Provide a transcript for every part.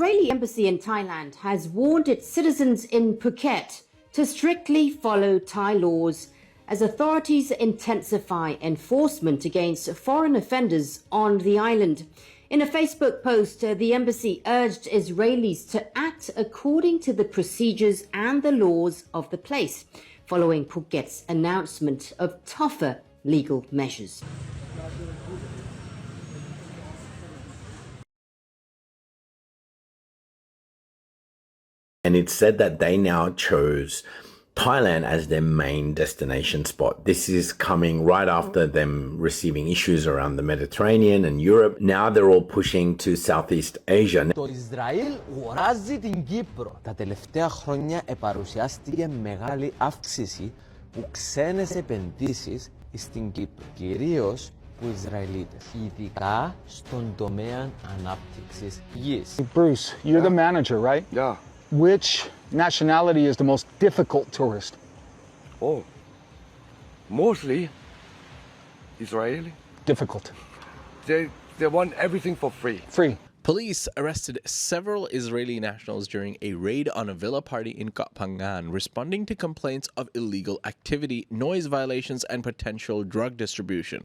Israeli embassy in Thailand has warned its citizens in Phuket to strictly follow Thai laws as authorities intensify enforcement against foreign offenders on the island. In a Facebook post, the embassy urged Israelis to act according to the procedures and the laws of the place, following Phuket's announcement of tougher legal measures. And it's said that they now chose Thailand as their main destination spot. This is coming right after them receiving issues around the Mediterranean and Europe. Now they're all pushing to Southeast Asia. Το Ισραήλ αγοράζει την Κύπρο. Τα τελευταία χρόνια επαρουσιάστηκε μεγάλη αύξηση που ξένες επενδύσεις στην Κύπρο, κυρίως που Ισραηλίτες, ειδικά στον τομέα ανάπτυξης γης. Bruce, you're the manager, right? Yeah. Which nationality is the most difficult tourist? Oh, mostly Israeli. Difficult. They want everything for free. Free. Police arrested several Israeli nationals during a raid on a villa party in Koh Phangan, responding to complaints of illegal activity, noise violations, and potential drug distribution.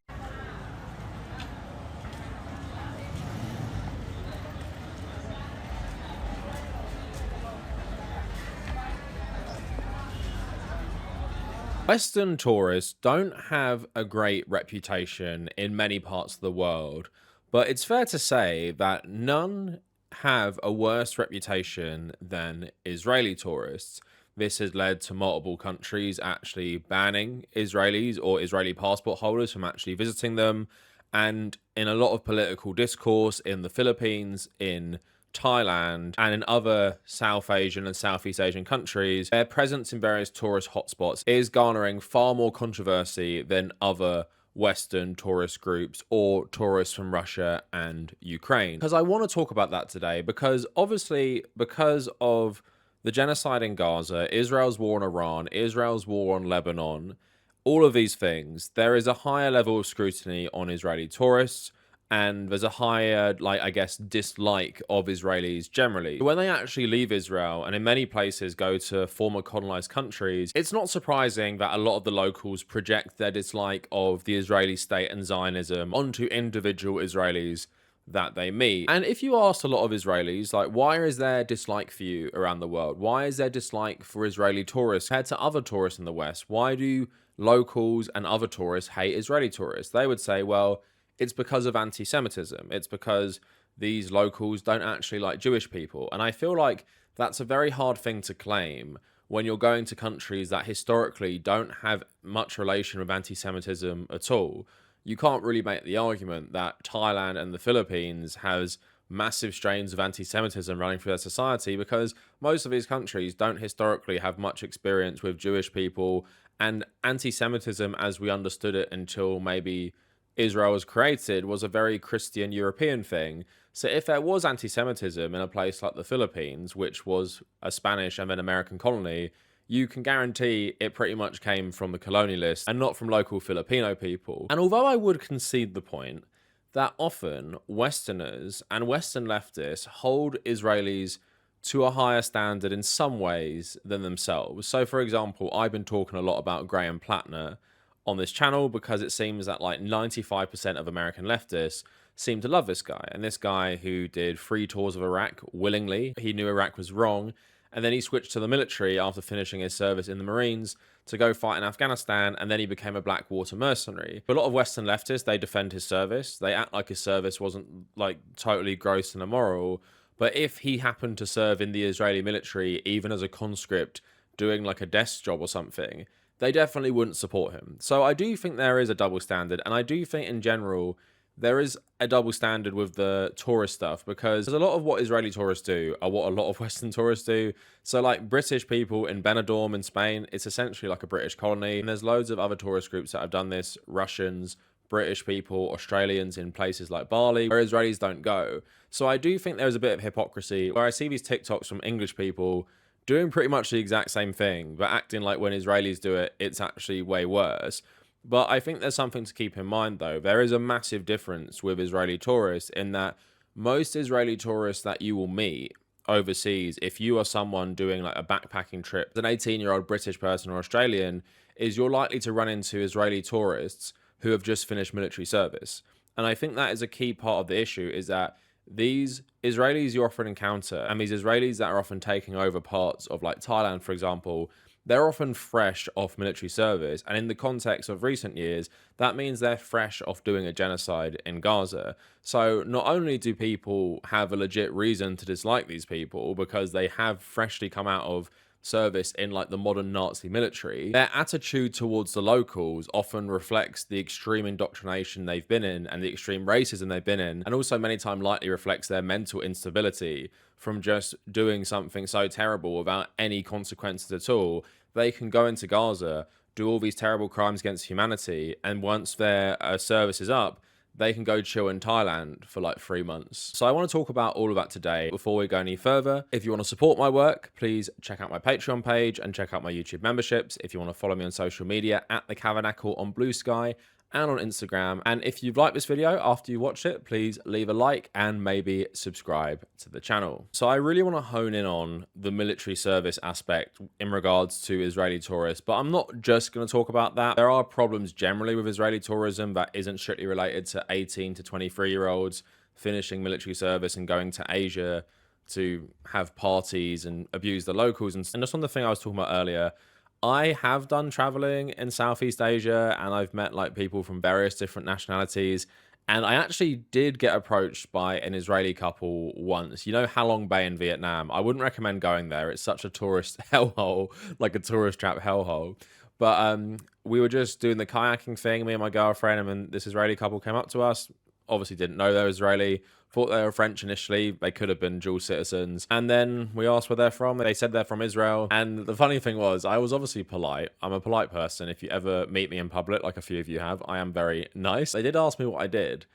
Western tourists don't have a great reputation in many parts of the world, but it's fair to say that none have a worse reputation than Israeli tourists. This has led to multiple countries actually banning Israelis or Israeli passport holders from actually visiting them. And in a lot of political discourse in the Philippines, in Thailand, and in other South Asian and Southeast Asian countries, their presence in various tourist hotspots is garnering far more controversy than other Western tourist groups or tourists from Russia and Ukraine. Because I want to talk about that today, because obviously, because of the genocide in Gaza, Israel's war on Iran, Israel's war on Lebanon, all of these things, there is a higher level of scrutiny on Israeli tourists, and there's a higher, dislike of Israelis generally. When they actually leave Israel, and in many places go to former colonized countries, it's not surprising that a lot of the locals project their dislike of the Israeli state and Zionism onto individual Israelis that they meet. And if you ask a lot of Israelis, like, why is there dislike for you around the world? Why is there dislike for Israeli tourists compared to other tourists in the West? Why do locals and other tourists hate Israeli tourists? They would say, well, it's because of anti-Semitism. It's because these locals don't actually like Jewish people. And I feel like that's a very hard thing to claim when you're going to countries that historically don't have much relation with anti-Semitism at all. You can't really make the argument that Thailand and the Philippines has massive strains of anti-Semitism running through their society, because most of these countries don't historically have much experience with Jewish people, and anti-Semitism as we understood it until maybe Israel was created was a very Christian European thing. So if there was anti-Semitism in a place like the Philippines, which was a Spanish and then American colony, you can guarantee it pretty much came from the colonialists and not from local Filipino people. And although I would concede the point that often Westerners and Western leftists hold Israelis to a higher standard in some ways than themselves. So for example, I've been talking a lot about Graham Plattner on this channel because it seems that like 95% of American leftists seem to love this guy. And this guy who did 3 tours of Iraq willingly, he knew Iraq was wrong, and then he switched to the military after finishing his service in the Marines to go fight in Afghanistan, and then he became a Blackwater mercenary. A lot of Western leftists, they defend his service. They act like his service wasn't like totally gross and immoral. But if he happened to serve in the Israeli military, even as a conscript, doing like a desk job or something, they definitely wouldn't support him. So I do think there is a double standard, and I do think in general there is a double standard with the tourist stuff, because a lot of what Israeli tourists do are what a lot of Western tourists do. So like British people in Benidorm in Spain, it's essentially like a British colony, and there's loads of other tourist groups that have done this, Russians, British people, Australians in places like Bali, where Israelis don't go. So I do think there's a bit of hypocrisy where I see these TikToks from English people doing pretty much the exact same thing, but acting like when Israelis do it, it's actually way worse. But I think there's something to keep in mind, though. There is a massive difference with Israeli tourists in that most Israeli tourists that you will meet overseas, if you are someone doing like a backpacking trip, an 18-year-old British person or Australian, is you're likely to run into Israeli tourists who have just finished military service. And I think that is a key part of the issue, is that these Israelis you often encounter, and these Israelis that are often taking over parts of like Thailand, for example, they're often fresh off military service. And in the context of recent years, that means they're fresh off doing a genocide in Gaza. So not only do people have a legit reason to dislike these people because they have freshly come out of service in like the modern Nazi military, their attitude towards the locals often reflects the extreme indoctrination they've been in and the extreme racism they've been in, and also many times likely reflects their mental instability from just doing something so terrible without any consequences at all. They can go into Gaza, do all these terrible crimes against humanity, and once their service is up, they can go chill in Thailand for like 3 months. So I want to talk about all of that today. Before we go any further, if you want to support my work, please check out my Patreon page and check out my YouTube memberships. If you want to follow me on social media, at the Kavernacle on Blue Sky and on Instagram. And if you've liked this video after you watched it, please leave a like and maybe subscribe to the channel. So I really want to hone in on the military service aspect in regards to Israeli tourists, but I'm not just going to talk about that. There are problems generally with Israeli tourism that isn't strictly related to 18 to 23-year-olds finishing military service and going to Asia to have parties and abuse the locals. And just on the thing I was talking about earlier, I have done traveling in Southeast Asia and I've met like people from various different nationalities. And I actually did get approached by an Israeli couple once. You know Halong Bay in Vietnam? I wouldn't recommend going there. It's such a tourist hellhole, like a tourist trap hellhole. But we were just doing the kayaking thing, me and my girlfriend, and then this Israeli couple came up to us. Obviously didn't know they were Israeli, thought they were French initially. They could have been dual citizens. And then we asked where they're from. They said they're from Israel. And the funny thing was, I was obviously polite. I'm a polite person. If you ever meet me in public, like a few of you have, I am very nice. They did ask me what I did.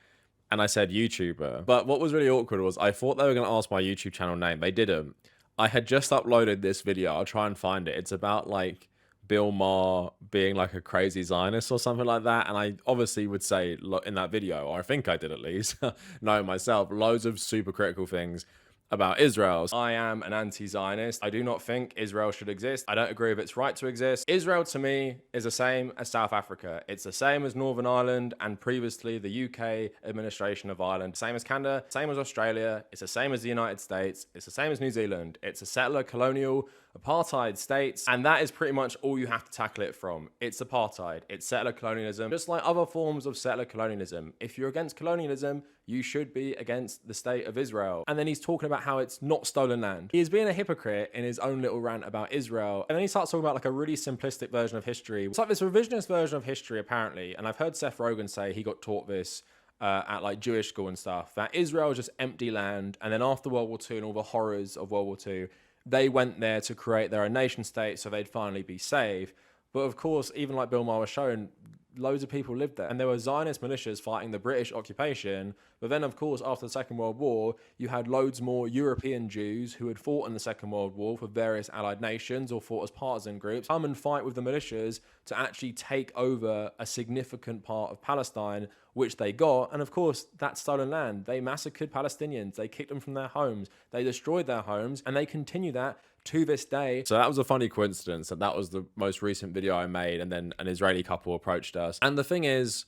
And I said YouTuber. But what was really awkward was I thought they were going to ask my YouTube channel name. They didn't. I had just uploaded this video. I'll try and find it. It's about like Bill Maher being like a crazy Zionist or something like that. And I obviously would say in that video, or I think I did at least, know myself, loads of super critical things about Israel. I am an anti-Zionist. I do not think Israel should exist. I don't agree with its right to exist. Israel to me is the same as South Africa. It's the same as Northern Ireland and previously the UK administration of Ireland. Same as Canada, same as Australia. It's the same as the United States. It's the same as New Zealand. It's a settler colonial apartheid states, and that is pretty much all you have to tackle it from. It's apartheid, it's settler colonialism, just like other forms of settler colonialism. If you're against colonialism, you should be against the state of Israel. And then he's talking about how it's not stolen land. He is being a hypocrite in his own little rant about Israel. And then he starts talking about like a really simplistic version of history. It's like this revisionist version of history apparently, and I've heard Seth Rogen say he got taught this at like Jewish school and stuff, that Israel is just empty land, and then after World War II and all the horrors of World War II, they went there to create their own nation state so they'd finally be safe. But of course, even like Bill Maher was showing, loads of people lived there. And there were Zionist militias fighting the British occupation. But then, of course, after the Second World War, you had loads more European Jews who had fought in the Second World War for various allied nations or fought as partisan groups, come and fight with the militias to actually take over a significant part of Palestine, which they got. And of course, that's stolen land. They massacred Palestinians. They kicked them from their homes. They destroyed their homes, and they continue that to this day. So that was a funny coincidence that was the most recent video I made, and then an Israeli couple approached us. And the thing is,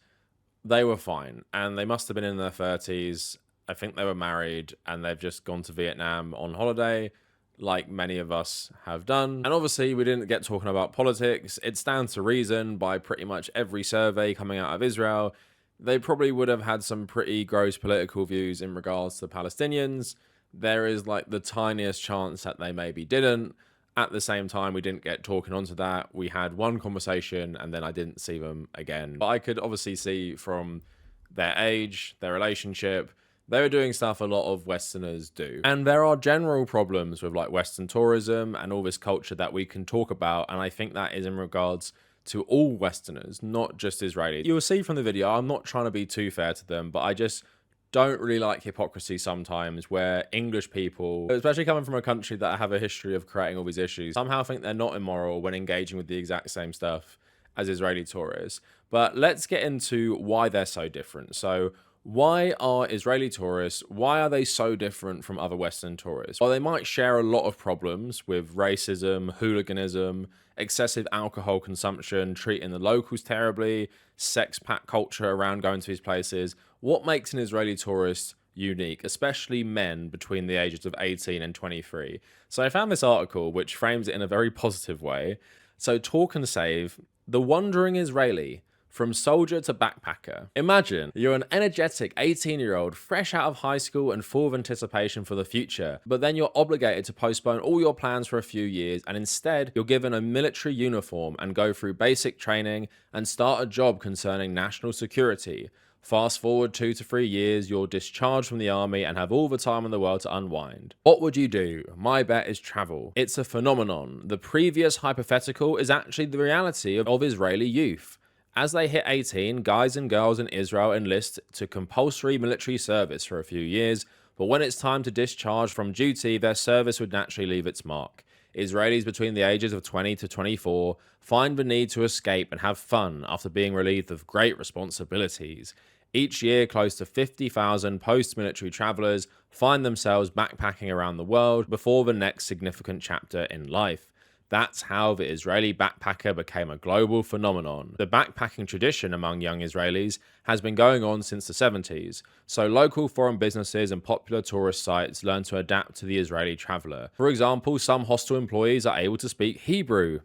they were fine, and they must have been in their 30s. I think they were married, and they've just gone to Vietnam on holiday, like many of us have done. And obviously we didn't get talking about politics. It's down to reason by pretty much every survey coming out of Israel. They probably would have had some pretty gross political views in regards to Palestinians. There is like the tiniest chance that they maybe didn't. At the same time, we didn't get talking onto that. We had one conversation and then I didn't see them again. But I could obviously see from their age, their relationship, they were doing stuff a lot of Westerners do. And there are general problems with like Western tourism and all this culture that we can talk about. And I think that is in regards to all Westerners, not just Israelis. You'll see from the video, I'm not trying to be too fair to them, but I just don't really like hypocrisy sometimes where English people, especially coming from a country that have a history of creating all these issues, somehow think they're not immoral when engaging with the exact same stuff as Israeli tourists. But let's get into why they're so different. So Why are Israeli tourists, why are they so different from other Western tourists? Well, they might share a lot of problems with racism, hooliganism, excessive alcohol consumption, treating the locals terribly, sex pack culture around going to these places. What makes an Israeli tourist unique, especially men between the ages of 18 and 23? So I found this article which frames it in a very positive way. So Talk and Save, the wandering Israeli, from soldier to backpacker. Imagine you're an energetic 18-year-old fresh out of high school and full of anticipation for the future, but then you're obligated to postpone all your plans for a few years, and instead you're given a military uniform and go through basic training and start a job concerning national security. Fast forward 2 to 3 years, you're discharged from the army and have all the time in the world to unwind. What would you do? My bet is travel. It's a phenomenon. The previous hypothetical is actually the reality of Israeli youth. As they hit 18, guys and girls in Israel enlist to compulsory military service for a few years, but when it's time to discharge from duty, their service would naturally leave its mark. Israelis between the ages of 20 to 24 find the need to escape and have fun after being relieved of great responsibilities. Each year, close to 50,000 post-military travelers find themselves backpacking around the world before the next significant chapter in life. That's how the Israeli backpacker became a global phenomenon. The backpacking tradition among young Israelis has been going on since the 70s, so local foreign businesses and popular tourist sites learn to adapt to the Israeli traveler. For example, some hostel employees are able to speak Hebrew.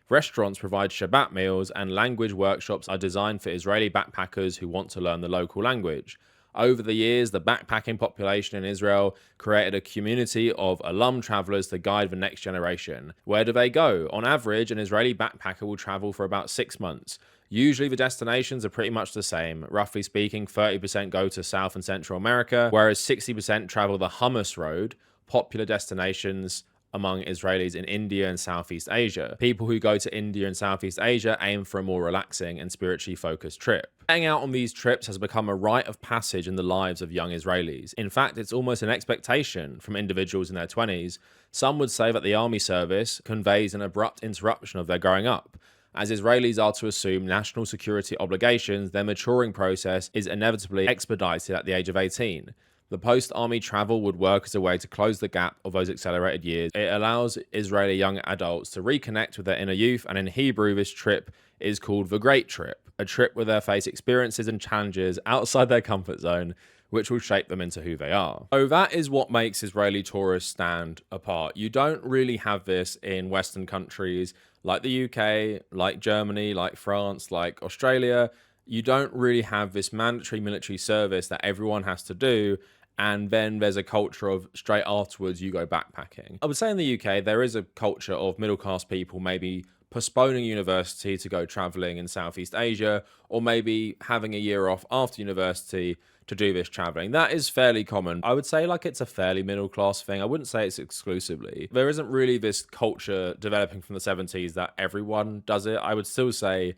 Restaurants provide Shabbat meals, and language workshops are designed for Israeli backpackers who want to learn the local language. Over the years, the backpacking population in Israel created a community of alum travelers to guide the next generation. Where do they go? On average, an Israeli backpacker will travel for about 6 months. Usually the destinations are pretty much the same. Roughly speaking, 30% go to South and Central America, whereas 60% travel the Hummus road, popular destinations among Israelis in India and Southeast Asia. People who go to India and Southeast Asia aim for a more relaxing and spiritually focused trip. Staying out on these trips has become a rite of passage in the lives of young Israelis. In fact, it's almost an expectation from individuals in their 20s. Some would say that the army service conveys an abrupt interruption of their growing up. As Israelis are to assume national security obligations, their maturing process is inevitably expedited at the age of 18. The post-army travel would work as a way to close the gap of those accelerated years. It allows Israeli young adults to reconnect with their inner youth, and in Hebrew, this trip is called the Great Trip, a trip where they face experiences and challenges outside their comfort zone, which will shape them into who they are. So that is what makes Israeli tourists stand apart. You don't really have this in Western countries like the UK, like Germany, like France, like Australia. You don't really have this mandatory military service that everyone has to do, and then there's a culture of straight afterwards you go backpacking. I would say in the UK there is a culture of middle class people maybe postponing university to go traveling in Southeast Asia, or maybe having a year off after university to do this traveling. That is fairly common. I would say like it's a fairly middle class thing. I wouldn't say it's exclusively. There isn't really this culture developing from the 70s that everyone does it. I would still say,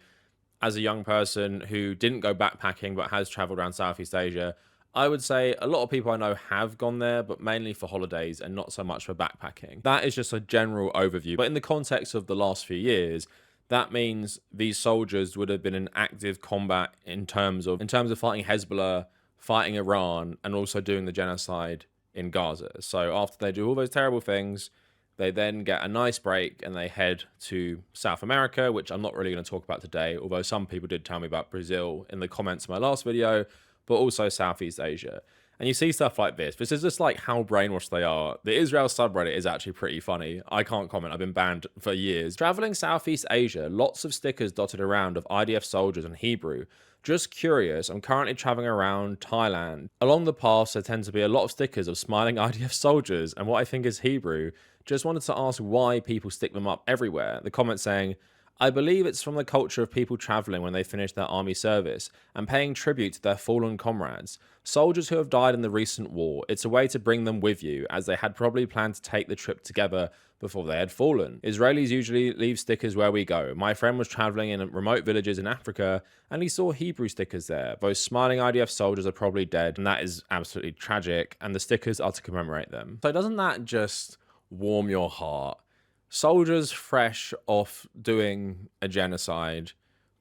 as a young person who didn't go backpacking but has traveled around Southeast Asia, I would say a lot of people I know have gone there, but mainly for holidays and not so much for backpacking. That is just a general overview. But in the context of the last few years, that means these soldiers would have been in active combat in terms of fighting Hezbollah, fighting Iran, and also doing the genocide in Gaza. So after they do all those terrible things, they then get a nice break and they head to South America, which I'm not really going to talk about today, although some people did tell me about Brazil in the comments of my last video, but also Southeast Asia. And you see stuff like this. This is just like how brainwashed they are. The Israel subreddit is actually pretty funny. I can't comment. I've been banned for years. Traveling Southeast Asia, lots of stickers dotted around of IDF soldiers in Hebrew. Just curious, I'm currently traveling around Thailand. Along the paths, there tend to be a lot of stickers of smiling IDF soldiers and what I think is Hebrew. Just wanted to ask why people stick them up everywhere. The comment saying, I believe it's from the culture of people traveling when they finish their army service and paying tribute to their fallen comrades. Soldiers who have died in the recent war, it's a way to bring them with you, as they had probably planned to take the trip together before they had fallen. Israelis usually leave stickers where we go. My friend was traveling in remote villages in Africa and he saw Hebrew stickers there. Those smiling IDF soldiers are probably dead, and that is absolutely tragic, and the stickers are to commemorate them. So doesn't that just warm your heart? Soldiers fresh off doing a genocide,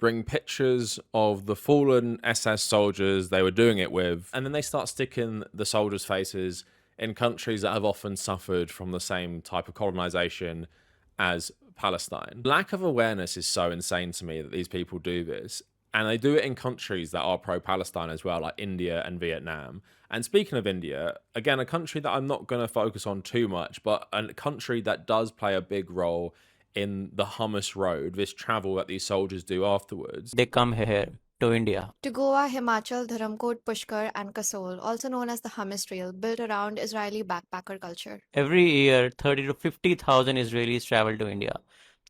bring pictures of the fallen SS soldiers they were doing it with, and then they start sticking the soldiers' faces in countries that have often suffered from the same type of colonization as Palestine. Lack of awareness is so insane to me that these people do this. And they do it in countries that are pro-Palestine as well, like India and Vietnam. And speaking of India, again, a country that I'm not going to focus on too much, but a country that does play a big role in the Hummus Road, this travel that these soldiers do afterwards. They come here to India. To Goa, Himachal, Dharamkot, Pushkar, and Kasol, also known as the Hummus Trail, built around Israeli backpacker culture. Every year, 30 to 50,000 Israelis travel to India.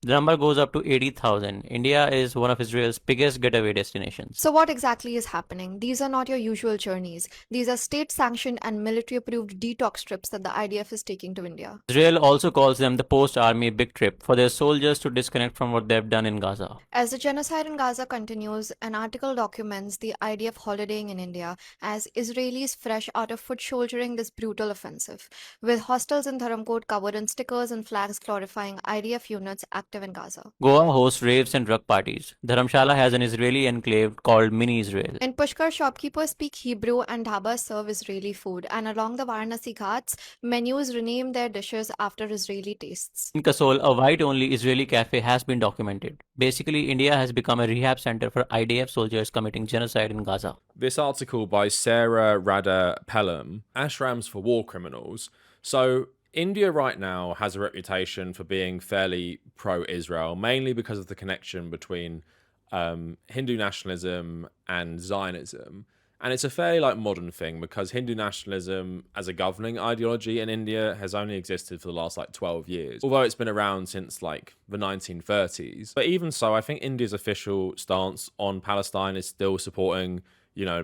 The number goes up to 80,000. India is one of Israel's biggest getaway destinations. So what exactly is happening? These are not your usual journeys. These are state-sanctioned and military-approved detox trips that the IDF is taking to India. Israel also calls them the post-army big trip for their soldiers to disconnect from what they've done in Gaza. As the genocide in Gaza continues, an article documents the IDF holidaying in India as Israelis fresh out of foot shouldering this brutal offensive, with hostels in Dharamkot covered in stickers and flags glorifying IDF units active in Gaza. Goa hosts raves and drug parties. Dharamshala has an Israeli enclave called Mini Israel. In Pushkar, shopkeepers speak Hebrew and dhabas serve Israeli food, and along the Varanasi Ghats, menus rename their dishes after Israeli tastes. In Kasol, a white-only Israeli cafe has been documented. Basically, India has become a rehab center for IDF soldiers committing genocide in Gaza. This article by Sarah Rada Pelham, Ashrams for War Criminals. So India right now has a reputation for being fairly pro-Israel, mainly because of the connection between Hindu nationalism and Zionism. And it's a fairly modern thing because Hindu nationalism as a governing ideology in India has only existed for the last 12 years, although it's been around since the 1930s. But even so, I think India's official stance on Palestine is still supporting,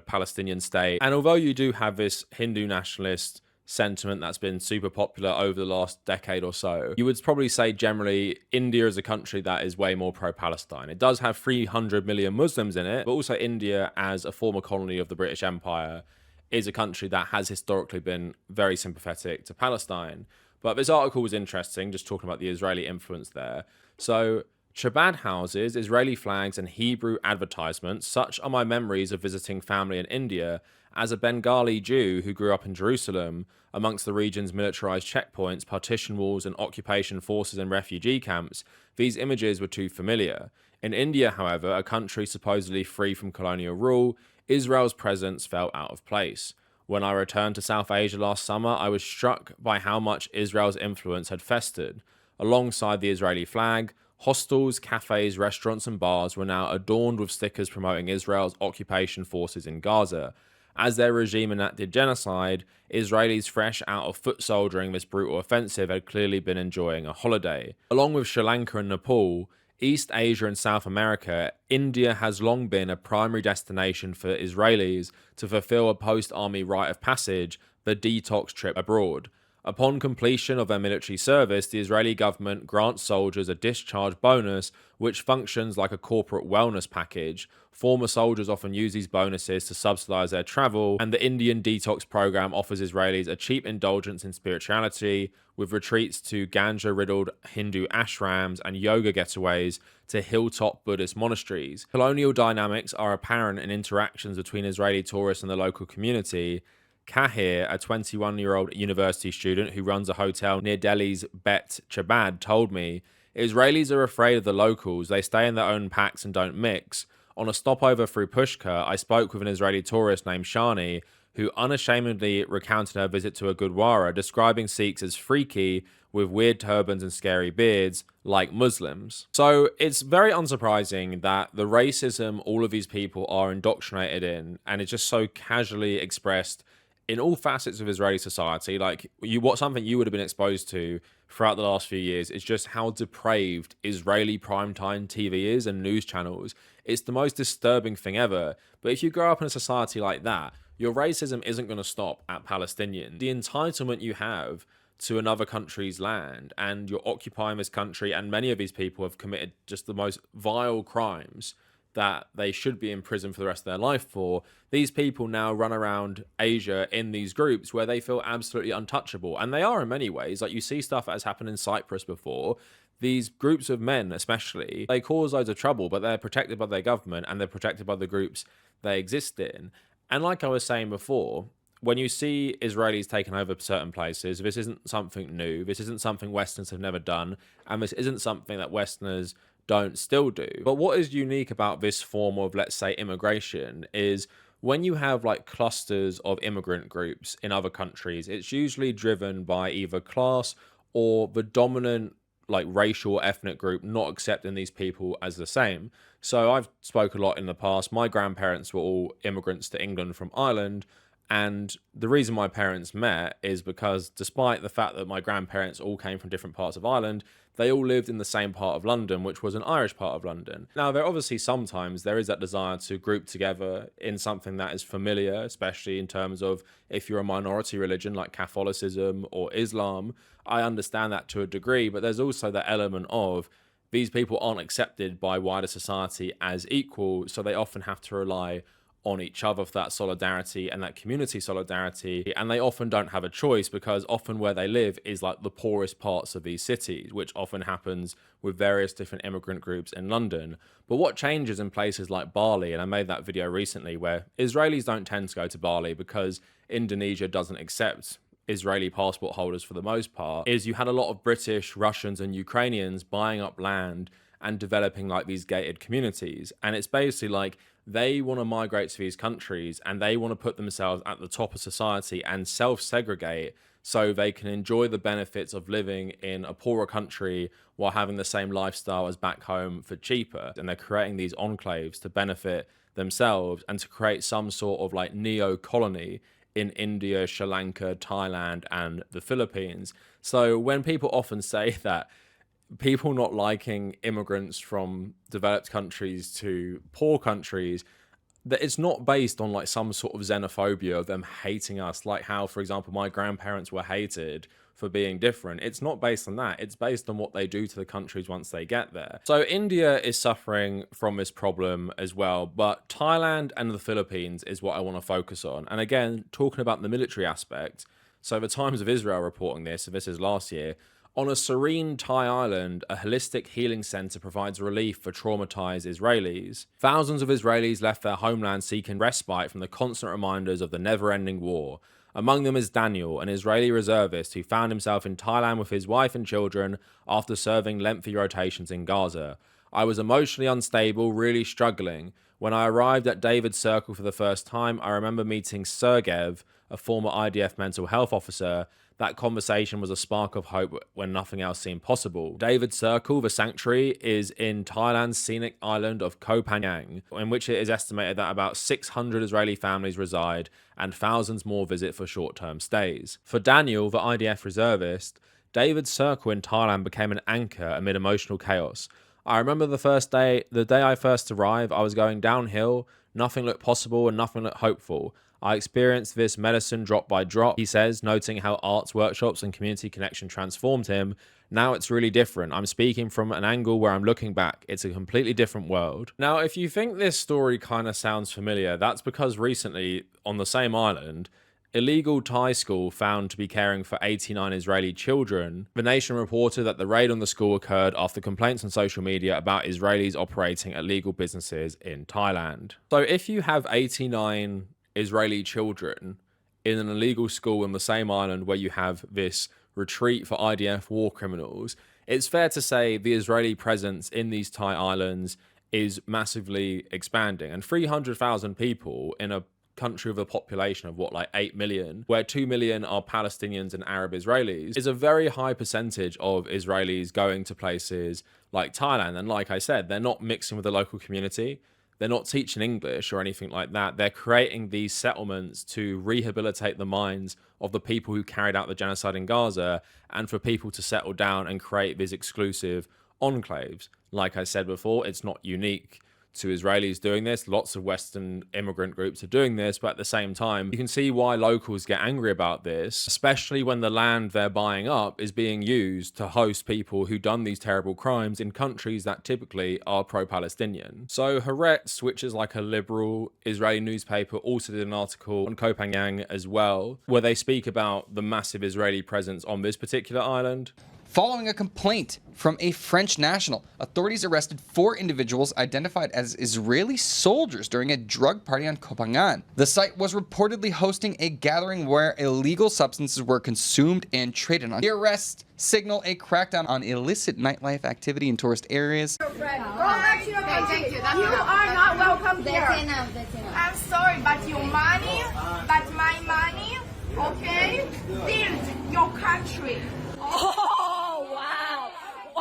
Palestinian state. And although you do have this Hindu nationalist sentiment that's been super popular over the last decade or so, you would probably say generally India is a country that is way more pro-Palestine. It does have 300 million Muslims in it, but also India, as a former colony of the British Empire, is a country that has historically been very sympathetic to Palestine. But this article was interesting, just talking about the Israeli influence there. So, Chabad houses, Israeli flags, and Hebrew advertisements. Such are my memories of visiting family in India as a Bengali Jew who grew up in Jerusalem amongst the region's militarized checkpoints, partition walls, and occupation forces and refugee camps. These images were too familiar. In India, however, a country supposedly free from colonial rule, Israel's presence felt out of place. When I returned to South Asia last summer, I was struck by how much Israel's influence had festered. Alongside the Israeli flag, hostels, cafes, restaurants, and bars were now adorned with stickers promoting Israel's occupation forces in Gaza. As their regime enacted genocide, Israelis fresh out of foot soldiering this brutal offensive had clearly been enjoying a holiday. Along with Sri Lanka and Nepal, East Asia and South America, India has long been a primary destination for Israelis to fulfill a post-army rite of passage, the detox trip abroad. Upon completion of their military service, the Israeli government grants soldiers a discharge bonus, which functions like a corporate wellness package. Former soldiers often use these bonuses to subsidize their travel, and the Indian detox program offers Israelis a cheap indulgence in spirituality, with retreats to ganja-riddled Hindu ashrams and yoga getaways to hilltop Buddhist monasteries. Colonial dynamics are apparent in interactions between Israeli tourists and the local community. Kahir, a 21-year-old university student who runs a hotel near Delhi's Bet Chabad, told me, Israelis are afraid of the locals. They stay in their own packs and don't mix. On a stopover through Pushkar, I spoke with an Israeli tourist named Shani, who unashamedly recounted her visit to a Gurdwara, describing Sikhs as freaky, with weird turbans and scary beards, like Muslims. So it's very unsurprising that the racism all of these people are indoctrinated in, and it's just so casually expressed in all facets of Israeli society. Something you would have been exposed to throughout the last few years is just how depraved Israeli primetime TV is and news channels. It's the most disturbing thing ever. But if you grow up in a society like that, your racism isn't going to stop at Palestinians. The entitlement you have to another country's land, and you're occupying this country, and many of these people have committed just the most vile crimes that they should be in prison for the rest of their life for, these people now run around Asia in these groups where they feel absolutely untouchable. And they are in many ways. Like, you see stuff that has happened in Cyprus before. These groups of men, especially, they cause loads of trouble, but they're protected by their government and they're protected by the groups they exist in. And like I was saying before, when you see Israelis taking over certain places, this isn't something new. This isn't something Westerners have never done. And this isn't something that Westerners don't still do. But what is unique about this form of, let's say, immigration is when you have like clusters of immigrant groups in other countries, it's usually driven by either class or the dominant like racial or ethnic group not accepting these people as the same. So I've spoke a lot in the past. My grandparents were all immigrants to England from Ireland. And the reason my parents met is because despite the fact that my grandparents all came from different parts of Ireland, they all lived in the same part of London, which was an Irish part of London. Now, there obviously sometimes there is that desire to group together in something that is familiar, especially in terms of if you're a minority religion like Catholicism or Islam. I understand that to a degree, but there's also that element of these people aren't accepted by wider society as equal, so they often have to rely on each other for that solidarity and that community solidarity, and they often don't have a choice because often where they live is like the poorest parts of these cities, which often happens with various different immigrant groups in London. But what changes in places like Bali, and I made that video recently where Israelis don't tend to go to Bali because Indonesia doesn't accept Israeli passport holders for the most part, is you had a lot of British, Russians and Ukrainians buying up land and developing like these gated communities. And it's basically like they want to migrate to these countries and they want to put themselves at the top of society and self-segregate so they can enjoy the benefits of living in a poorer country while having the same lifestyle as back home for cheaper. And they're creating these enclaves to benefit themselves and to create some sort of like neo-colony in India, Sri Lanka, Thailand, and the Philippines. So when people often say that people not liking immigrants from developed countries to poor countries, that it's not based on like some sort of xenophobia of them hating us, like how, for example, my grandparents were hated for being different. It's not based on that. It's based on what they do to the countries once they get there. So India is suffering from this problem as well, but Thailand and the Philippines is what I want to focus on. And again, talking about the military aspect, so the Times of Israel reporting this, so this is last year, on a serene Thai island, a holistic healing center provides relief for traumatized Israelis. Thousands of Israelis left their homeland seeking respite from the constant reminders of the never-ending war. Among them is Daniel, an Israeli reservist who found himself in Thailand with his wife and children after serving lengthy rotations in Gaza. I was emotionally unstable, really struggling. When I arrived at David's Circle for the first time, I remember meeting Sergev, a former IDF mental health officer. That conversation was a spark of hope when nothing else seemed possible. David's Circle, the sanctuary, is in Thailand's scenic island of Koh Phangan, in which it is estimated that about 600 Israeli families reside and thousands more visit for short-term stays. For Daniel, the IDF reservist, David's Circle in Thailand became an anchor amid emotional chaos. I remember the day I first arrived, I was going downhill, nothing looked possible and nothing looked hopeful. I experienced this medicine drop by drop, he says, noting how arts workshops and community connection transformed him. Now it's really different. I'm speaking from an angle where I'm looking back. It's a completely different world. Now, if you think this story kind of sounds familiar, that's because recently, on the same island, illegal Thai school found to be caring for 89 Israeli children. The Nation reported that the raid on the school occurred after complaints on social media about Israelis operating illegal businesses in Thailand. So if you have 89 Israeli children in an illegal school on the same island where you have this retreat for IDF war criminals, it's fair to say the Israeli presence in these Thai islands is massively expanding. And 300,000 people in a country with a population of what, like 8 million, where 2 million are Palestinians and Arab Israelis, is a very high percentage of Israelis going to places like Thailand. And like I said, they're not mixing with the local community. They're not teaching English or anything like that. They're creating these settlements to rehabilitate the minds of the people who carried out the genocide in Gaza and for people to settle down and create these exclusive enclaves. Like I said before, it's not unique to Israelis doing this. Lots of Western immigrant groups are doing this, but at the same time, you can see why locals get angry about this, especially when the land they're buying up is being used to host people who've done these terrible crimes in countries that typically are pro-Palestinian. So Haaretz, which is like a liberal Israeli newspaper, also did an article on Koh Phangan as well, where they speak about the massive Israeli presence on this particular island. Following a complaint from a French national, authorities arrested 4 individuals identified as Israeli soldiers during a drug party on Koh Phangan. The site was reportedly hosting a gathering where illegal substances were consumed and traded on. The arrests signal a crackdown on illicit nightlife activity in tourist areas. Thank you. You are not welcome here. That's enough. I'm sorry, but your money, but my money, okay, build your country. Oh, wow.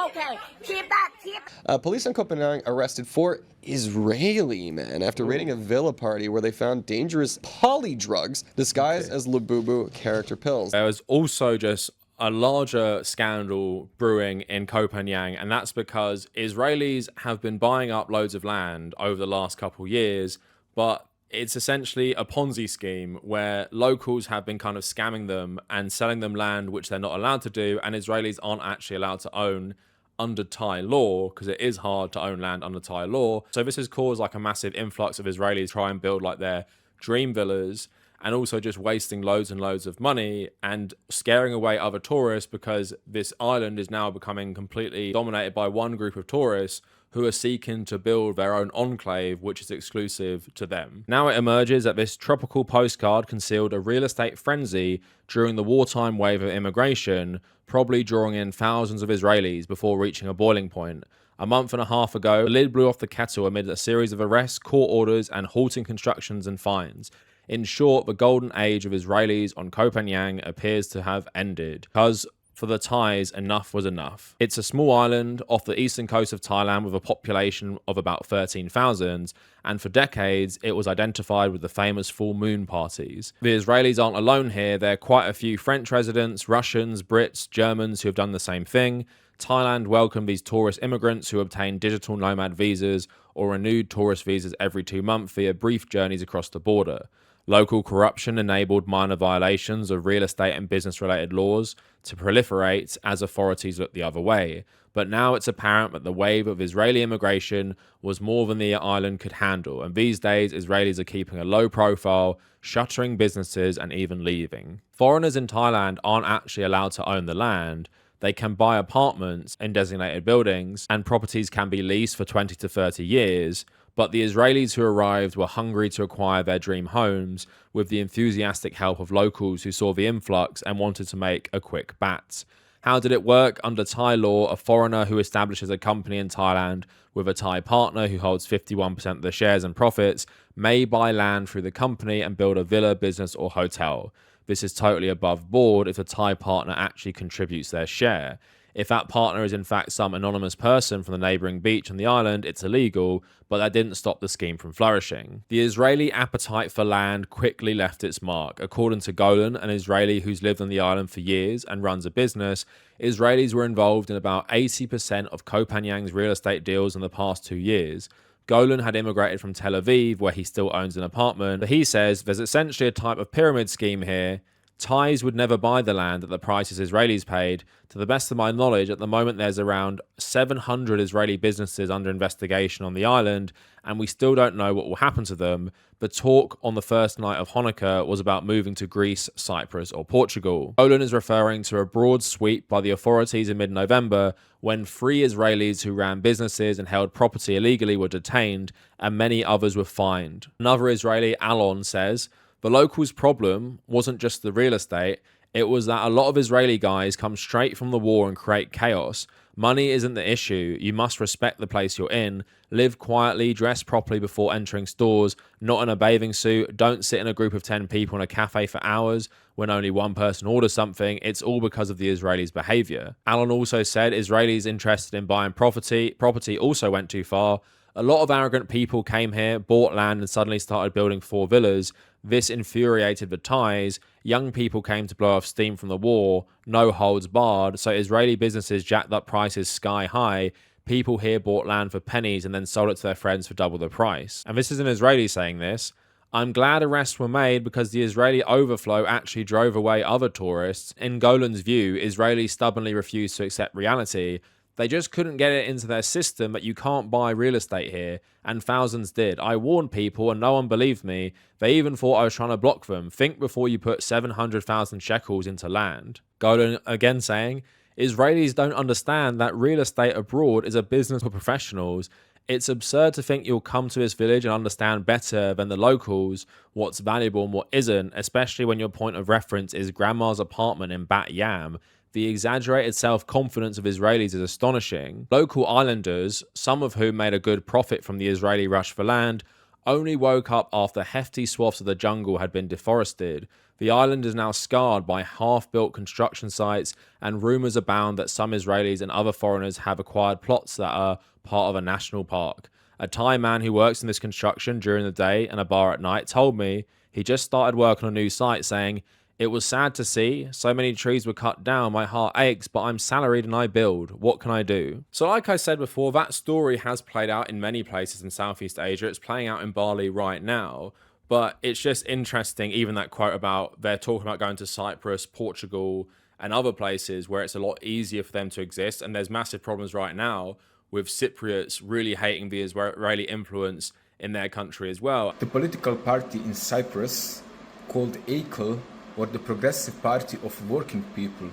Okay, keep that. Police in Copenhagen arrested 4 Israeli men after raiding a villa party where they found dangerous poly drugs disguised as Labubu character pills. There was also just a larger scandal brewing in Koh Phangan, and that's because Israelis have been buying up loads of land over the last couple years, but it's essentially a Ponzi scheme where locals have been kind of scamming them and selling them land which they're not allowed to do, and Israelis aren't actually allowed to own under Thai law, because it is hard to own land under Thai law. So this has caused like a massive influx of Israelis try and build like their dream villas, and also just wasting loads and loads of money and scaring away other tourists, because this island is now becoming completely dominated by one group of tourists who are seeking to build their own enclave, which is exclusive to them. Now it emerges that this tropical postcard concealed a real estate frenzy during the wartime wave of immigration, probably drawing in thousands of Israelis before reaching a boiling point. A month and a half ago, the lid blew off the kettle amid a series of arrests, court orders, and halting constructions and fines. In short, the golden age of Israelis on Koh Phangan appears to have ended, because for the Thais, enough was enough. It's a small island off the eastern coast of Thailand with a population of about 13,000, and for decades it was identified with the famous full moon parties. The Israelis aren't alone here. There are quite a few French residents, Russians, Brits, Germans who have done the same thing. Thailand welcomed these tourist immigrants who obtained digital nomad visas or renewed tourist visas every 2 months via brief journeys across the border. Local corruption enabled minor violations of real estate and business-related laws to proliferate as authorities looked the other way. But now it's apparent that the wave of Israeli immigration was more than the island could handle, and these days Israelis are keeping a low profile, shuttering businesses and even leaving. Foreigners in Thailand aren't actually allowed to own the land. They can buy apartments in designated buildings, and properties can be leased for 20 to 30 years, but the Israelis who arrived were hungry to acquire their dream homes with the enthusiastic help of locals who saw the influx and wanted to make a quick bat. How did it work? Under Thai law, a foreigner who establishes a company in Thailand with a Thai partner who holds 51% of the shares and profits may buy land through the company and build a villa, business or hotel. This is totally above board if the Thai partner actually contributes their share. If that partner is in fact some anonymous person from the neighbouring beach on the island, it's illegal, but that didn't stop the scheme from flourishing. The Israeli appetite for land quickly left its mark. According to Golan, an Israeli who's lived on the island for years and runs a business, Israelis were involved in about 80% of Koh Phangan's real estate deals in the past 2 years. Golan had immigrated from Tel Aviv, where he still owns an apartment, but he says there's essentially a type of pyramid scheme here. Thais would never buy the land at the prices Israelis paid. To the best of my knowledge, at the moment there's around 700 Israeli businesses under investigation on the island, and we still don't know what will happen to them. The talk on the first night of Hanukkah was about moving to Greece, Cyprus or Portugal. Golan is referring to a broad sweep by the authorities in mid-November when 3 Israelis who ran businesses and held property illegally were detained, and many others were fined. Another Israeli, Alon, says, the locals' problem wasn't just the real estate, it was that a lot of Israeli guys come straight from the war and create chaos. Money isn't the issue, you must respect the place you're in, live quietly, dress properly before entering stores, not in a bathing suit, don't sit in a group of 10 people in a cafe for hours when only one person orders something. It's all because of the Israelis' behavior. Alon also said Israelis interested in buying property also went too far. A lot of arrogant people came here, bought land and suddenly started building 4 villas. This infuriated the Thais. Young people came to blow off steam from the war, no holds barred, so Israeli businesses jacked up prices sky high, people here bought land for pennies and then sold it to their friends for double the price. And this is an Israeli saying this. I'm glad arrests were made because the Israeli overflow actually drove away other tourists. In Golan's view, Israelis stubbornly refused to accept reality. They just couldn't get it into their system that you can't buy real estate here, and thousands did. I warned people and no one believed me. They even thought I was trying to block them. Think before you put 700,000 shekels into land. Golan again saying, Israelis don't understand that real estate abroad is a business for professionals. It's absurd to think you'll come to this village and understand better than the locals what's valuable and what isn't, especially when your point of reference is grandma's apartment in Bat Yam. The exaggerated self-confidence of Israelis is astonishing. Local islanders, some of whom made a good profit from the Israeli rush for land, only woke up after hefty swaths of the jungle had been deforested. The island is now scarred by half-built construction sites, and rumours abound that some Israelis and other foreigners have acquired plots that are part of a national park. A Thai man who works in this construction during the day and a bar at night told me he just started work on a new site, saying, it was sad to see, so many trees were cut down, my heart aches, but I'm salaried and I build. What can I do? So like I said before, that story has played out in many places in Southeast Asia. It's playing out in Bali right now. But it's just interesting, even that quote about they're talking about going to Cyprus, Portugal, and other places where it's a lot easier for them to exist. And there's massive problems right now with Cypriots really hating the Israeli influence in their country as well. The political party in Cyprus, called ACL, or the Progressive Party of Working People,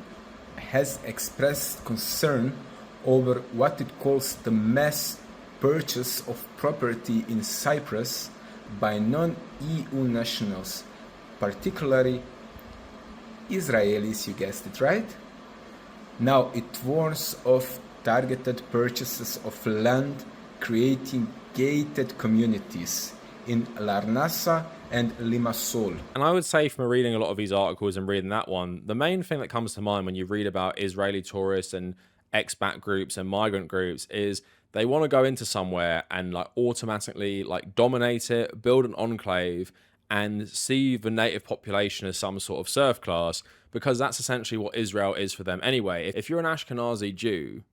has expressed concern over what it calls the mass purchase of property in Cyprus by non-EU nationals, particularly Israelis, you guessed it right. Now it warns of targeted purchases of land, creating gated communities in Larnasa and Limassol. And I would say from reading a lot of these articles and reading that one, the main thing that comes to mind when you read about Israeli tourists and expat groups and migrant groups is they want to go into somewhere and like automatically like dominate it, build an enclave, and see the native population as some sort of serf class, because that's essentially what Israel is for them anyway. If you're an Ashkenazi Jew,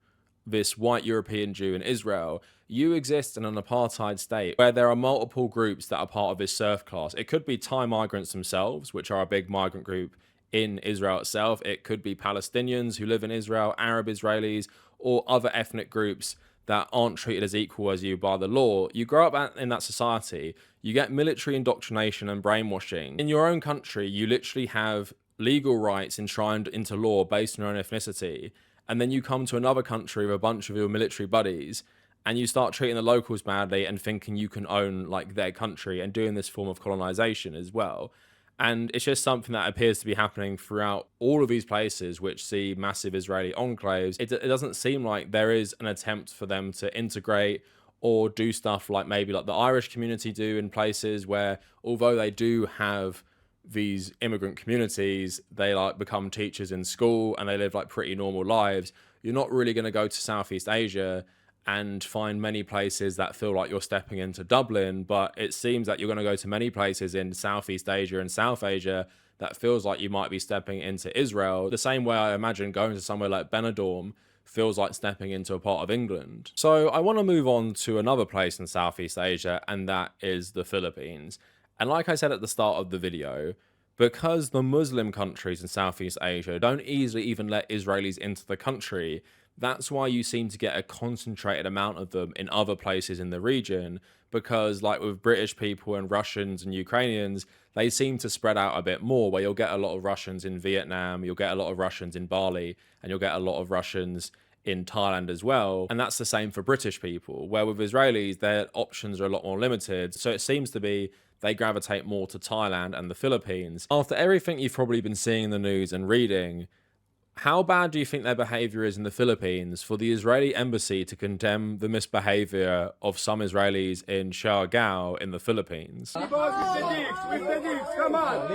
this white European Jew in Israel, you exist in an apartheid state where there are multiple groups that are part of this serf class. It could be Thai migrants themselves, which are a big migrant group in Israel itself. It could be Palestinians who live in Israel, Arab Israelis, or other ethnic groups that aren't treated as equal as you by the law. You grow up in that society, you get military indoctrination and brainwashing. In your own country, you literally have legal rights enshrined into law based on your own ethnicity. And then you come to another country with a bunch of your military buddies and you start treating the locals badly and thinking you can own like their country and doing this form of colonization as well. And it's just something that appears to be happening throughout all of these places which see massive Israeli enclaves. It doesn't seem like there is an attempt for them to integrate or do stuff like maybe like the Irish community do in places where, although they do have these immigrant communities, they like become teachers in school and they live like pretty normal lives. You're not really going to go to Southeast Asia and find many places that feel like you're stepping into Dublin, but it seems that you're going to go to many places in Southeast Asia and South Asia that feels like you might be stepping into Israel, the same way I imagine going to somewhere like Benidorm feels like stepping into a part of England. So I want to move on to another place in Southeast Asia, and that is the Philippines. And like I said at the start of the video, because the Muslim countries in Southeast Asia don't easily even let Israelis into the country, that's why you seem to get a concentrated amount of them in other places in the region, because like with British people and Russians and Ukrainians, they seem to spread out a bit more, where you'll get a lot of Russians in Vietnam, you'll get a lot of Russians in Bali, and you'll get a lot of Russians in Thailand as well. And that's the same for British people, where with Israelis, their options are a lot more limited. So it seems to be they gravitate more to Thailand and the Philippines. After everything you've probably been seeing in the news and reading, how bad do you think their behavior is in the Philippines for the Israeli embassy to condemn the misbehavior of some Israelis in Siargao in the Philippines? Come on.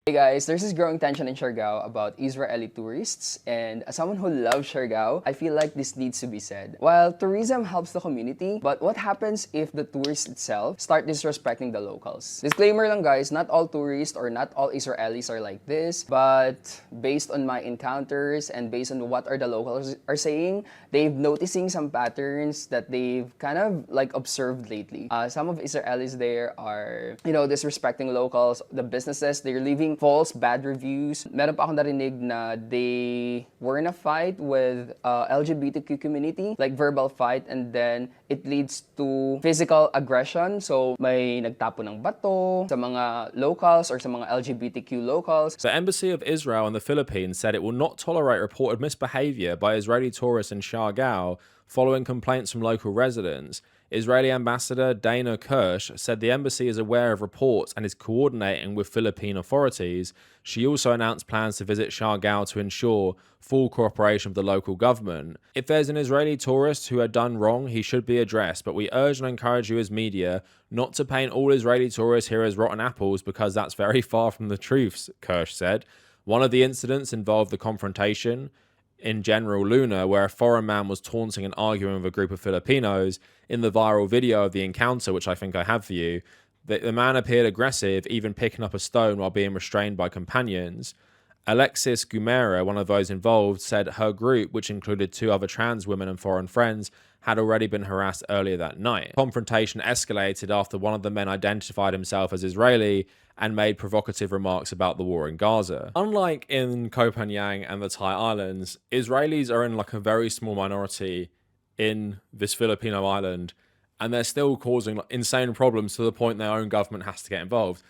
Hey guys, there's this growing tension in Siargao about Israeli tourists, and as someone who loves Siargao, I feel like this needs to be said. While tourism helps the community, but what happens if the tourists itself start disrespecting the locals? Disclaimer lang guys, not all tourists or not all Israelis are like this, but based on my encounters and based on what the locals are saying, they've noticing some patterns that they've kind of like observed lately. Some of Israelis there are, disrespecting locals, the businesses, they're leaving false bad reviews. Meron pa akong narinig na they were in a fight with LGBTQ community, like verbal fight, and then it leads to physical aggression. So may nagtapo ng bato sa mga locals or sa mga LGBTQ locals. The Embassy of Israel in the Philippines said it will not tolerate reported misbehavior by Israeli tourists in Siargao following complaints from local residents. Israeli Ambassador Dana Kirsch said the embassy is aware of reports and is coordinating with Philippine authorities. She also announced plans to visit Siargao to ensure full cooperation with the local government. If there's an Israeli tourist who had done wrong, he should be addressed, but we urge and encourage you as media not to paint all Israeli tourists here as rotten apples because that's very far from the truth, Kirsch said. One of the incidents involved the confrontation in General Luna, where a foreign man was taunting and arguing with a group of Filipinos. In the viral video of the encounter, which I think I have for you, the man appeared aggressive, even picking up a stone while being restrained by companions. Alexis Gumera, one of those involved, said her group, which included 2 other trans women and foreign friends, had already been harassed earlier that night. Confrontation escalated after one of the men identified himself as Israeli and made provocative remarks about the war in Gaza. Unlike in Koh Phangan and the Thai Islands, Israelis are in like a very small minority in this Filipino island, and they're still causing insane problems to the point their own government has to get involved.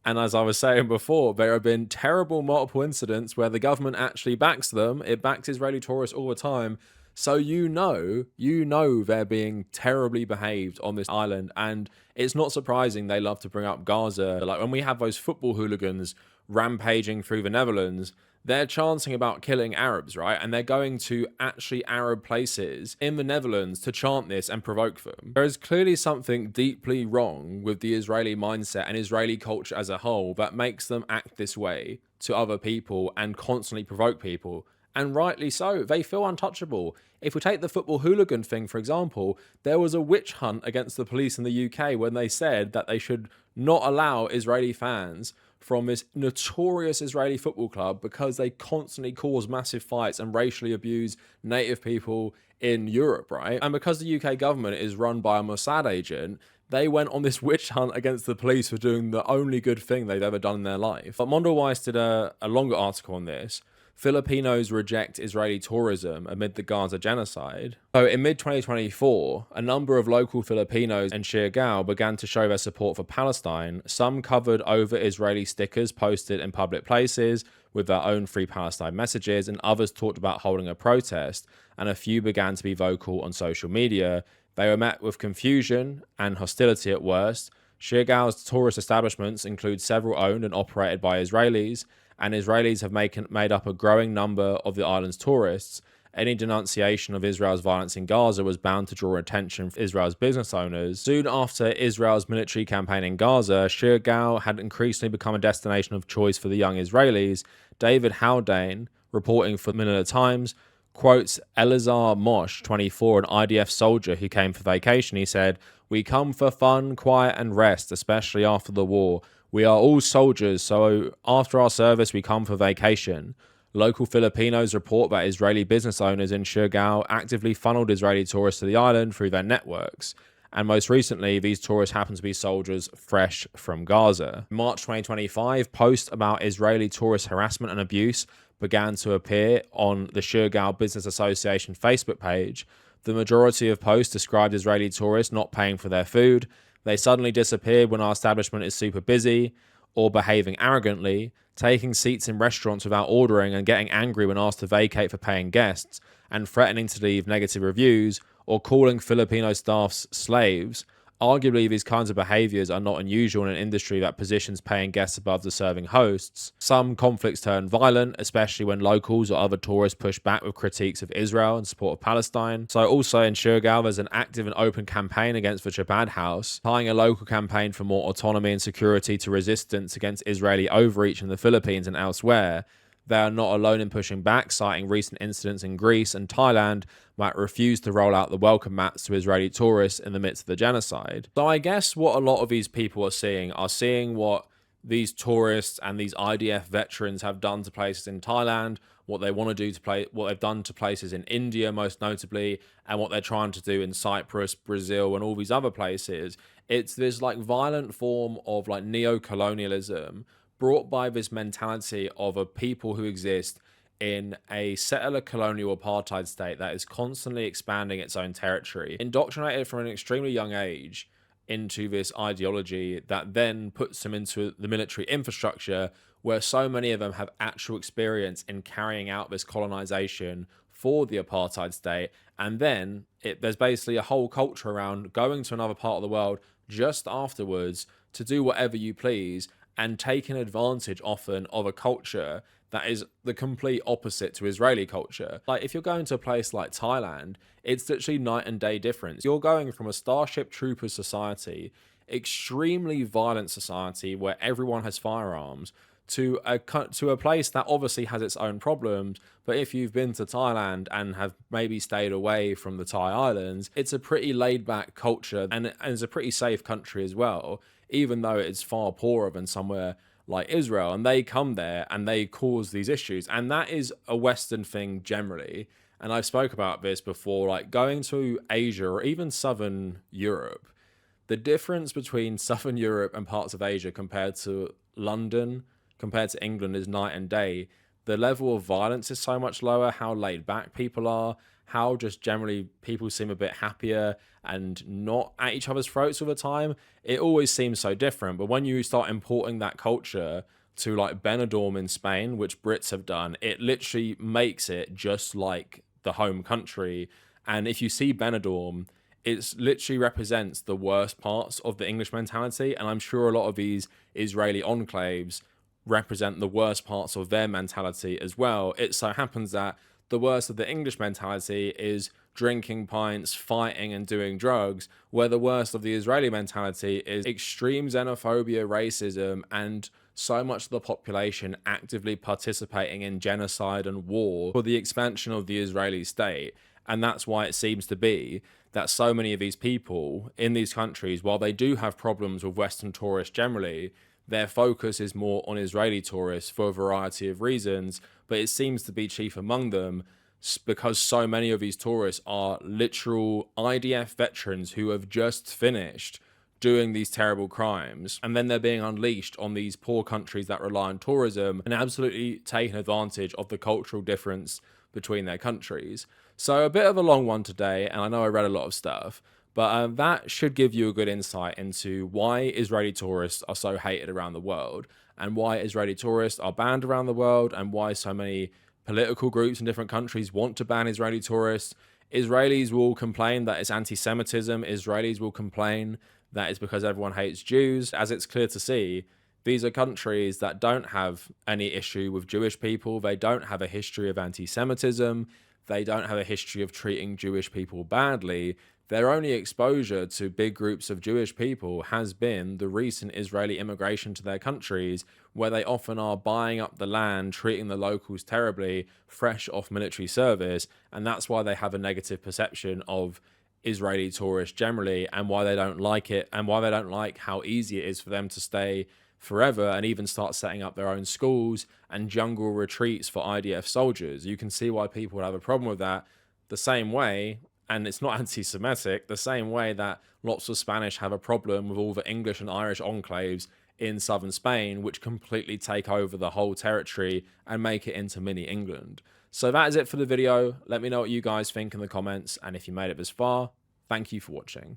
And as I was saying before, there have been terrible multiple incidents where the government actually backs them. It backs Israeli tourists all the time. So you know they're being terribly behaved on this island, and it's not surprising they love to bring up Gaza. Like when we have those football hooligans rampaging through the Netherlands, they're chanting about killing Arabs, right? And they're going to actually Arab places in the Netherlands to chant this and provoke them. There is clearly something deeply wrong with the Israeli mindset and Israeli culture as a whole that makes them act this way to other people and constantly provoke people. And rightly so. They feel untouchable. If we take the football hooligan thing, for example, there was a witch hunt against the police in the UK when they said that they should not allow Israeli fans from this notorious Israeli football club because they constantly cause massive fights and racially abuse native people in Europe, right? And because the UK government is run by a Mossad agent, they went on this witch hunt against the police for doing the only good thing they've ever done in their life. But Mondoweiss did a longer article on this. Filipinos reject Israeli tourism amid the Gaza genocide. So in mid-2024, a number of local Filipinos in Siargao began to show their support for Palestine. Some covered over Israeli stickers posted in public places with their own Free Palestine messages, and others talked about holding a protest, and a few began to be vocal on social media. They were met with confusion and hostility at worst. Siargao's tourist establishments include several owned and operated by Israelis, and Israelis have made up a growing number of the island's tourists. Any denunciation of Israel's violence in Gaza was bound to draw attention from Israel's business owners. Soon after Israel's military campaign in Gaza, Siargao had increasingly become a destination of choice for the young Israelis. David Haldane, reporting for the Manila Times, quotes Elazar Mosh, 24, an IDF soldier who came for vacation. He said, "We come for fun, quiet and rest, especially after the war. We are all soldiers, so after our service, we come for vacation." Local Filipinos report that Israeli business owners in Siargao actively funneled Israeli tourists to the island through their networks. And most recently, these tourists happen to be soldiers fresh from Gaza. In March 2025, posts about Israeli tourist harassment and abuse began to appear on the Siargao Business Association Facebook page. The majority of posts described Israeli tourists not paying for their food. They suddenly disappeared when our establishment is super busy, or behaving arrogantly, taking seats in restaurants without ordering and getting angry when asked to vacate for paying guests, and threatening to leave negative reviews, or calling Filipino staffs slaves. Arguably, these kinds of behaviors are not unusual in an industry that positions paying guests above the serving hosts. Some conflicts turn violent, especially when locals or other tourists push back with critiques of Israel and support of Palestine. So also in Surigao, there's an active and open campaign against the Chabad House, tying a local campaign for more autonomy and security to resistance against Israeli overreach in the Philippines and elsewhere. They are not alone in pushing back, citing recent incidents in Greece and Thailand that refused to roll out the welcome mats to Israeli tourists in the midst of the genocide. So I guess what a lot of these people are seeing what these tourists and these IDF veterans have done to places in Thailand, what they want to do to what they've done to places in India most notably, and what they're trying to do in Cyprus, Brazil, and all these other places. It's this like violent form of like neo-colonialism brought by this mentality of a people who exist in a settler colonial apartheid state that is constantly expanding its own territory, indoctrinated from an extremely young age into this ideology that then puts them into the military infrastructure, where so many of them have actual experience in carrying out this colonization for the apartheid state. And then there's basically a whole culture around going to another part of the world just afterwards to do whatever you please, and taking advantage often of a culture that is the complete opposite to Israeli culture. Like if you're going to a place like Thailand, it's literally night and day difference. You're going from a Starship Troopers society, extremely violent society where everyone has firearms, to a place that obviously has its own problems. But if you've been to Thailand and have maybe stayed away from the Thai islands, it's a pretty laid back culture and it's a pretty safe country as well, even though it's far poorer than somewhere like Israel. And they come there and they cause these issues. And that is a Western thing generally. And I've spoke about this before, like going to Asia or even Southern Europe. The difference between Southern Europe and parts of Asia compared to London, compared to England, is night and day. The level of violence is so much lower, how laid back people are, how just generally people seem a bit happier and not at each other's throats all the time. It always seems so different. But when you start importing that culture to like Benidorm in Spain, which Brits have done, it literally makes it just like the home country. And if you see Benidorm, it literally represents the worst parts of the English mentality. And I'm sure a lot of these Israeli enclaves represent the worst parts of their mentality as well. It so happens that the worst of the English mentality is drinking pints, fighting and doing drugs, where the worst of the Israeli mentality is extreme xenophobia, racism, and so much of the population actively participating in genocide and war for the expansion of the Israeli state. And that's why it seems to be that so many of these people in these countries, while they do have problems with Western tourists generally, their focus is more on Israeli tourists for a variety of reasons, but it seems to be chief among them because so many of these tourists are literal IDF veterans who have just finished doing these terrible crimes, and then they're being unleashed on these poor countries that rely on tourism and absolutely taking advantage of the cultural difference between their countries. So a bit of a long one today, and I know I read a lot of stuff, but that should give you a good insight into why Israeli tourists are so hated around the world, and why Israeli tourists are banned around the world, and why so many political groups in different countries want to ban Israeli tourists. Israelis will complain that it's anti-Semitism. Israelis will complain that it's because everyone hates Jews. As it's clear to see, these are countries that don't have any issue with Jewish people. They don't have a history of anti-Semitism. They don't have a history of treating Jewish people badly. Their only exposure to big groups of Jewish people has been the recent Israeli immigration to their countries, where they often are buying up the land, treating the locals terribly, fresh off military service, and that's why they have a negative perception of Israeli tourists generally, and why they don't like it, and why they don't like how easy it is for them to stay forever and even start setting up their own schools and jungle retreats for IDF soldiers. You can see why people would have a problem with that the same way, and it's not anti-Semitic, the same way that lots of Spanish have a problem with all the English and Irish enclaves in southern Spain, which completely take over the whole territory and make it into mini England. So that is it for the video. Let me know what you guys think in the comments, and if you made it this far, thank you for watching.